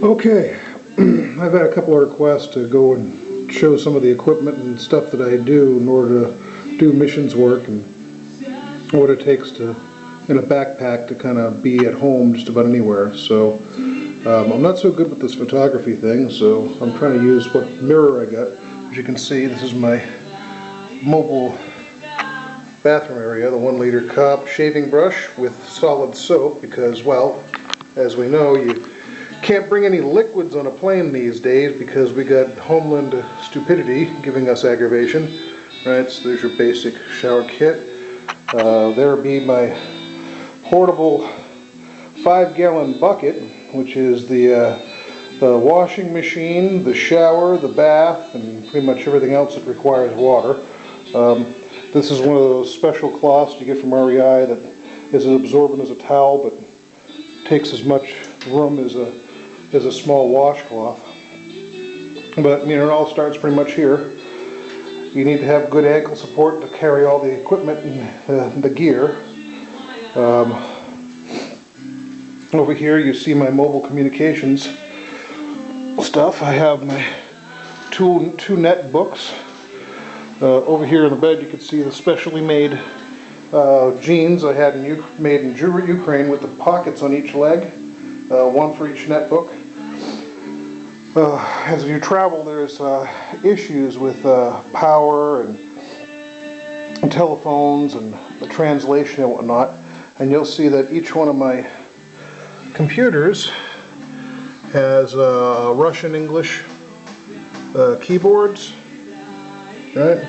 Okay, I've had a couple of requests to go and show some of the equipment and stuff that I do in order to do missions work and what it takes to in a backpack to kind of be at home just about anywhere. So I'm not so good with this photography thing, so I'm trying to use what mirror I got. As you can see, this is my mobile bathroom area, the 1 liter cup shaving brush with solid soap because, well, as we know, you can't bring any liquids on a plane these days because we got Homeland stupidity giving us aggravation. Right, so there's your basic shower kit. There be my portable 5-gallon bucket, which is the washing machine, the shower, the bath, and pretty much everything else that requires water. This is one of those special cloths you get from REI that is as absorbent as a towel, but takes as much room as a small washcloth. But you know, it all starts pretty much here. You need to have good ankle support to carry all the equipment and the gear. Over here you see my mobile communications stuff. I have my two net books. Over here in the bed you can see the specially made jeans I had made in Ukraine with the pockets on each leg, one for each net book. As you travel, there's issues with power and telephones and the translation and whatnot, and you'll see that each one of my computers has Russian English keyboards, right?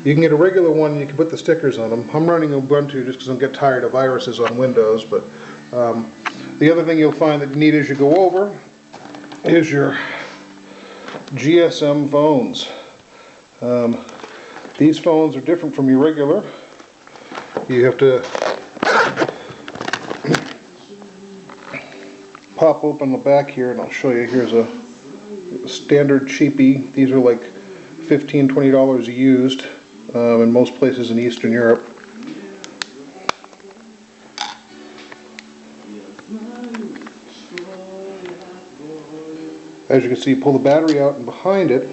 You can get a regular one, you can put the stickers on them. I'm running Ubuntu just because I get tired of viruses on Windows, but the other thing you'll find that you need as you go over is your GSM phones. These phones are different from your regular. You have to pop open the back here and I'll show you. Here's a standard cheapie. These are like $15, $20 used in most places in Eastern Europe. As you can see, pull the battery out and behind it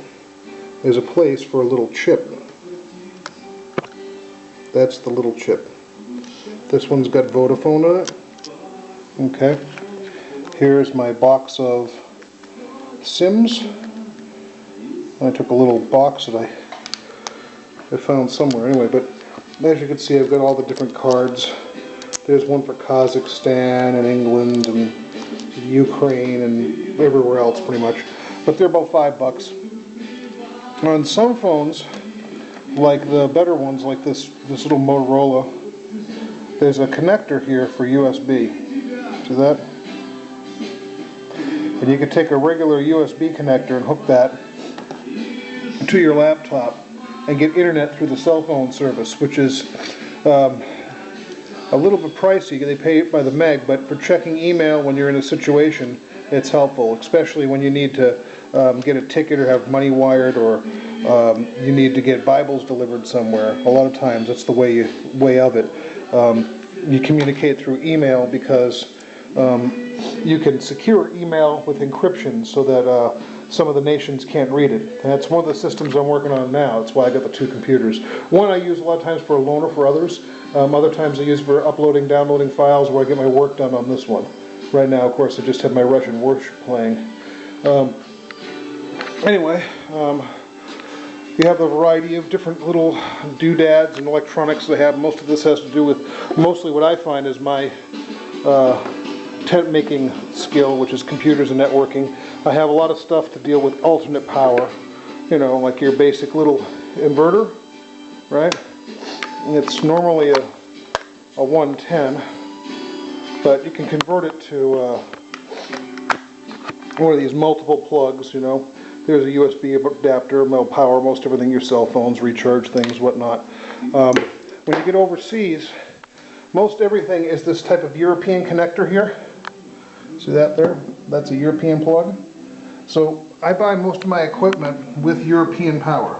is a place for a little chip. That's the little chip. This one's got Vodafone on it. Okay. Here's my box of SIMs. I took a little box that I found somewhere anyway, but as you can see, I've got all the different cards. There's one for Kazakhstan and England and Ukraine and everywhere else pretty much, but they're about $5. On some phones, like the better ones, like this little Motorola, there's a connector here for USB. See that? And you can take a regular USB connector and hook that to your laptop and get internet through the cell phone service, which is a little bit pricey. They pay it by the meg, but for checking email when you're in a situation, it's helpful, especially when you need to get a ticket or have money wired, or you need to get Bibles delivered somewhere. A lot of times that's the way of it. You communicate through email because you can secure email with encryption so that some of the nations can't read it. And that's one of the systems I'm working on now. That's why I got the two computers. One I use a lot of times for a loaner for others. Other times I use for uploading, downloading files where I get my work done on this one. Right now, of course, I just have my Russian worship playing. Anyway, you have a variety of different little doodads and electronics they have. Most of this has to do with, mostly what I find is my tent making skill, which is computers and networking. I have a lot of stuff to deal with alternate power, you know, like your basic little inverter, right? And it's normally a 110, but you can convert it to one of these multiple plugs, you know. There's a USB adapter, it'll power most everything, your cell phones, recharge things, whatnot. When you get overseas, most everything is this type of European connector here. See that there? That's a European plug. So I buy most of my equipment with European power,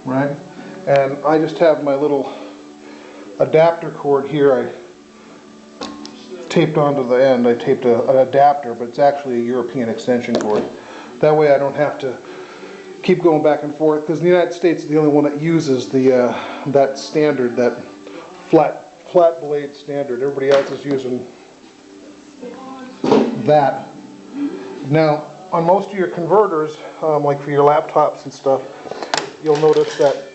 right? And I just have my little adapter cord here. taped onto the end. I taped an adapter, but it's actually a European extension cord. That way I don't have to keep going back and forth, because the United States is the only one that uses the that standard, that flat blade standard. Everybody else is using that. Now, on most of your converters, like for your laptops and stuff, you'll notice that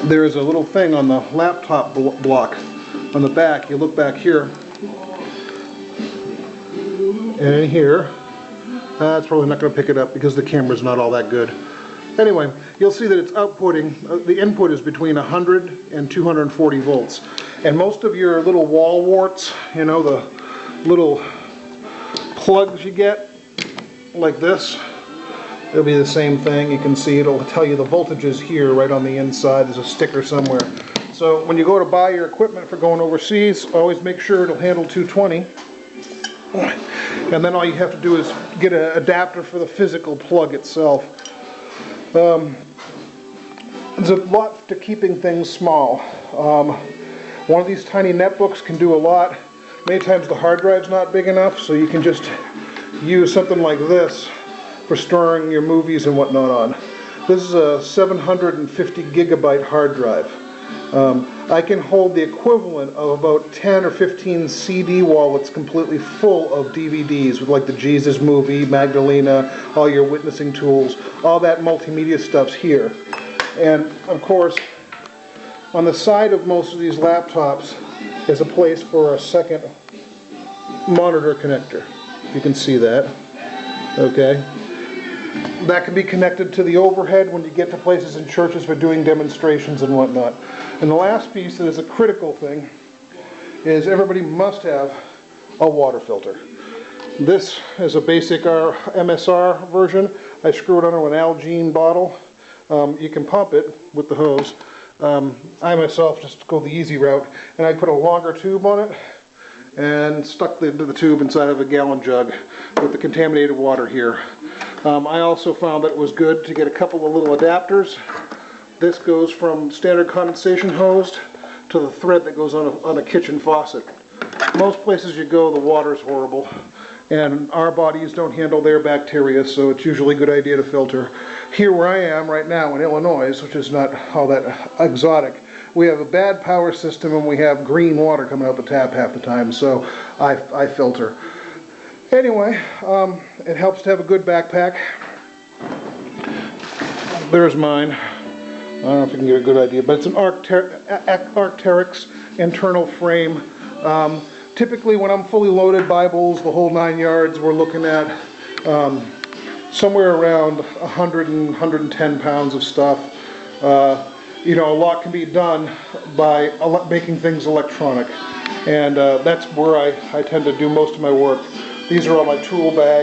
there is a little thing on the laptop block on the back. You look back here, and in here, it's probably not going to pick it up because the camera's not all that good. Anyway, you'll see that it's outputting, the input is between 100 and 240 volts. And most of your little wall warts, you know, the little plugs you get, like this, it'll be the same thing. You can see it'll tell you the voltages here right on the inside. There's a sticker somewhere. So when you go to buy your equipment for going overseas, always make sure it'll handle 220. And then all you have to do is get an adapter for the physical plug itself. There's a lot to keeping things small. One of these tiny netbooks can do a lot. Many times the hard drive's not big enough, so you can just use something like this for storing your movies and whatnot on. This is a 750 gigabyte hard drive. I can hold the equivalent of about 10 or 15 CD wallets completely full of DVDs with like the Jesus movie, Magdalena, all your witnessing tools, all that multimedia stuff's here. And of course, on the side of most of these laptops is a place for a second monitor connector. You can see that. Okay. That can be connected to the overhead when you get to places in churches for doing demonstrations and whatnot. And the last piece that is a critical thing is everybody must have a water filter. This is a basic MSR version. I screw it under an Algene bottle. You can pump it with the hose. I myself just go the easy route, and I put a longer tube on it and stuck the tube inside of a gallon jug with the contaminated water here. I also found that it was good to get a couple of little adapters. This goes from standard condensation hose to the thread that goes on a kitchen faucet. Most places you go, the water is horrible, and our bodies don't handle their bacteria, so it's usually a good idea to filter. Here where I am right now in Illinois, which is not all that exotic, we have a bad power system and we have green water coming out the tap half the time, so I filter. Anyway, it helps to have a good backpack. There's mine. I don't know if you can get a good idea, but it's an Arc'teryx internal frame. Typically when I'm fully loaded, Bibles, the whole 9 yards, we're looking at somewhere around 100 and 110 pounds of stuff. You know, a lot can be done by making things electronic, and that's where I tend to do most of my work. These are all my tool bags.